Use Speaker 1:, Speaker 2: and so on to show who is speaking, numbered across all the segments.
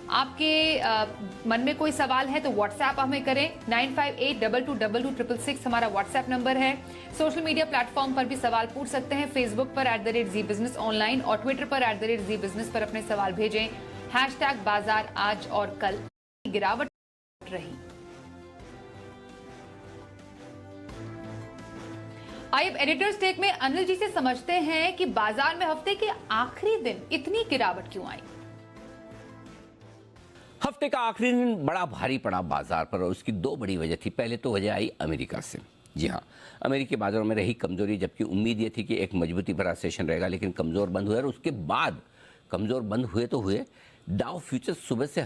Speaker 1: आपके मन में कोई सवाल है तो व्हाट्सएप हमें करें। 9582222266 हमारा व्हाट्सएप नंबर है। सोशल मीडिया प्लेटफॉर्म पर भी सवाल पूछ सकते हैं। फेसबुक पर @जी बिजनेस ऑनलाइन और ट्विटर पर @जी बिजनेस पर अपने सवाल भेजें। #बाजार आज और कल गिरावट रही। आइए एडिटर्स टेक में अनिल जी से समझते हैं कि बाजार में हफ्ते के आखिरी दिन इतनी गिरावट क्यों आई।
Speaker 2: हफ्ते का आखिरी दिन बड़ा भारी पड़ा बाजार पर और उसकी दो बड़ी वजह थी। पहले तो वजह आई अमेरिका से। जी हाँ, अमेरिकी बाजारों में रही कमजोरी, जबकि उम्मीद ये थी कि एक मजबूती भरा सेशन रहेगा, लेकिन कमजोर बंद हुए और उसके बाद कमजोर बंद हुए तो हुए। डाउ फ्यूचर्स सुबह से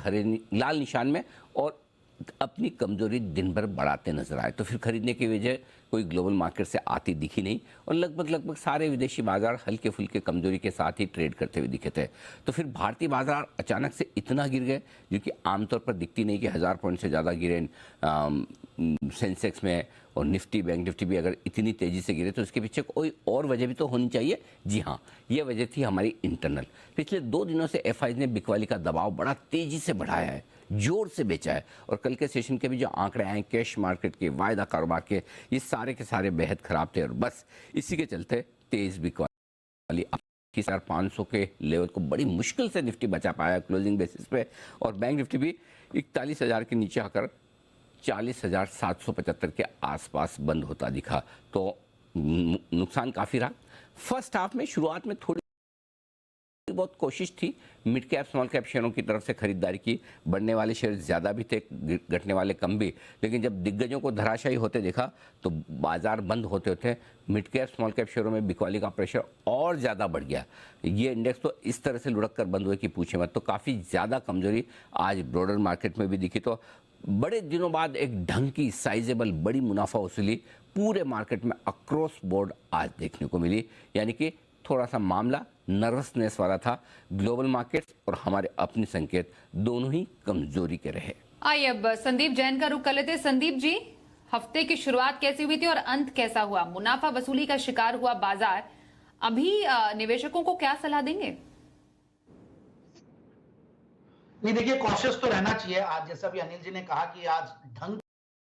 Speaker 2: लाल निशान में और अपनी कमजोरी दिन भर बढ़ाते नजर आए, तो फिर खरीदने की वजह कोई ग्लोबल मार्केट से आती दिखी नहीं और लगभग सारे विदेशी बाजार हल्के फुल्के कमजोरी के साथ ही ट्रेड करते हुए दिखे थे। तो फिर भारतीय बाजार अचानक से इतना गिर गए, जो कि आमतौर पर दिखती नहीं कि 1000 पॉइंट से ज़्यादा गिरे सेंसेक्स में, और निफ्टी बैंक निफ्टी भी अगर इतनी तेज़ी से गिरे तो इसके पीछे कोई और वजह भी तो होनी चाहिए। जी हाँ, ये वजह थी हमारी इंटरनल। पिछले 2 दिनों से एफआईज ने बिकवाली का दबाव बड़ा तेज़ी से बढ़ाया है, जोर से बेचा है, और कल के सेशन के भी जो आंकड़े आए कैश मार्केट के, वायदा कारोबार के, ये सारे के सारे बेहद खराब थे और बस इसी के चलते तेज बिकवाली 500 के लेवल को बड़ी मुश्किल से निफ्टी बचा पाया क्लोजिंग बेसिस पे, और बैंक निफ्टी भी 41,000 के नीचे आकर 40,775 के आसपास बंद होता दिखा। तो नुकसान काफ़ी रहा। फर्स्ट हाफ में शुरुआत में थोड़ी बहुत कोशिश थी मिड कैप स्मॉल कैप शेयरों की तरफ से खरीदारी की, बढ़ने वाले शेयर ज़्यादा भी थे, घटने वाले कम भी, लेकिन जब दिग्गजों को धराशायी होते देखा तो बाजार बंद होते होते मिड कैप स्मॉल कैप शेयरों में बिकवाली का प्रेशर और ज़्यादा बढ़ गया। ये इंडेक्स तो इस तरह से लुढ़क कर बंद हुए कि पूछे मत। तो काफ़ी ज़्यादा कमजोरी आज ब्रॉडर मार्केट में भी दिखी। तो बड़े दिनों बाद एक ढंग की साइजेबल बड़ी मुनाफा वसूली पूरे मार्केट में अक्रॉस बोर्ड आज देखने को मिली, यानी कि थोड़ा सा मामला नर्वसनेस वाला था। ग्लोबल मार्केट्स और हमारे अपने संकेत दोनों ही कमजोरी के रहे।
Speaker 1: आइए अब संदीप जैन का रुख कर लेते हैं। संदीप जी, हफ्ते की शुरुआत कैसी हुई थी और अंत कैसा हुआ? मुनाफा वसूली का शिकार हुआ बाजार, अभी निवेशकों को क्या सलाह देंगे?
Speaker 3: नहीं, देखिए कॉशियस तो रहना चाहिए। आज जैसा भी अनिल जी ने कहा कि आज ढंग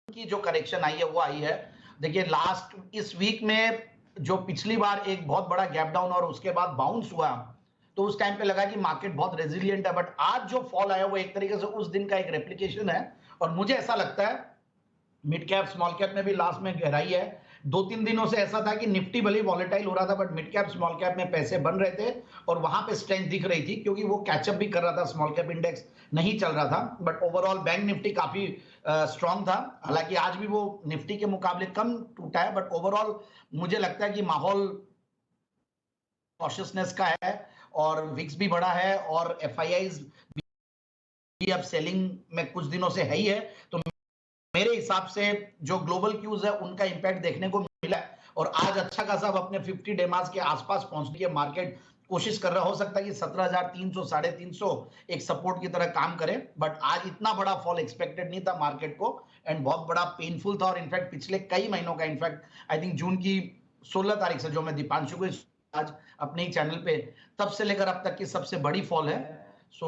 Speaker 3: की जो करेक्शन आई है वो आई है। देखिए लास्ट इस वीक में जो पिछली बार एक बहुत बड़ा गैप डाउन और उसके बाद बाउंस हुआ, तो उस टाइम पे लगा कि मार्केट बहुत रेजिलिएंट है, बट आज जो फॉल आया वो एक तरीके से उस दिन का एक रेप्लिकेशन है। और मुझे ऐसा लगता है मिड कैप स्मॉल कैप में भी लास्ट में गहराई है। 2-3 दिनों से ऐसा था कि निफ्टी भले वॉलेटाइल हो रहा था, but mid cap small cap में पैसे बन रहे थे और वहां पे स्ट्रेंथ दिख रही थी, क्योंकि वो कैचअप भी कर रहा था, स्मॉल कैप इंडेक्स नहीं चल रहा था। बट ओवरऑल बैंक निफ्टी काफी स्ट्रांग था। हालांकि आज भी वो निफ्टी के मुकाबले कम टूटा है, बट ओवरऑल मुझे लगता है कि माहौल कॉशियसनेस का है और विक्स भी बढ़ा है और एफआईआईज भी अब सेलिंग में कुछ दिनों से है ही है। तो मेरे हिसाब से जो ग्लोबल क्यूज है उनका इंपैक्ट देखने को मिला है और आज अच्छा खासा अपने 50 डे मार्क्स के आसपास पहुंचने की मार्केट कोशिश कर रहा। हो सकता है कि 17,300 350 एक सपोर्ट की तरह काम करे, बट आज इतना बड़ा फॉल एक्सपेक्टेड नहीं था मार्केट को एंड बहुत बड़ा पेनफुल था। और इनफैक्ट पिछले कई महीनों का, इनफैक्ट आई थिंक जून की 16 तारीख से जो मैं दीपांशु को आज अपने ही चैनल पे, तब से लेकर अब तक की सबसे बड़ी फॉल है। सो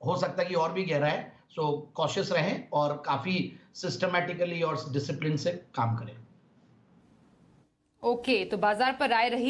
Speaker 3: हो सकता है कि और भी गहरा है। सो कॉशियस रहें और काफी सिस्टमैटिकली और डिसिप्लिन से काम करें।
Speaker 1: ओके, तो बाजार पर राय रही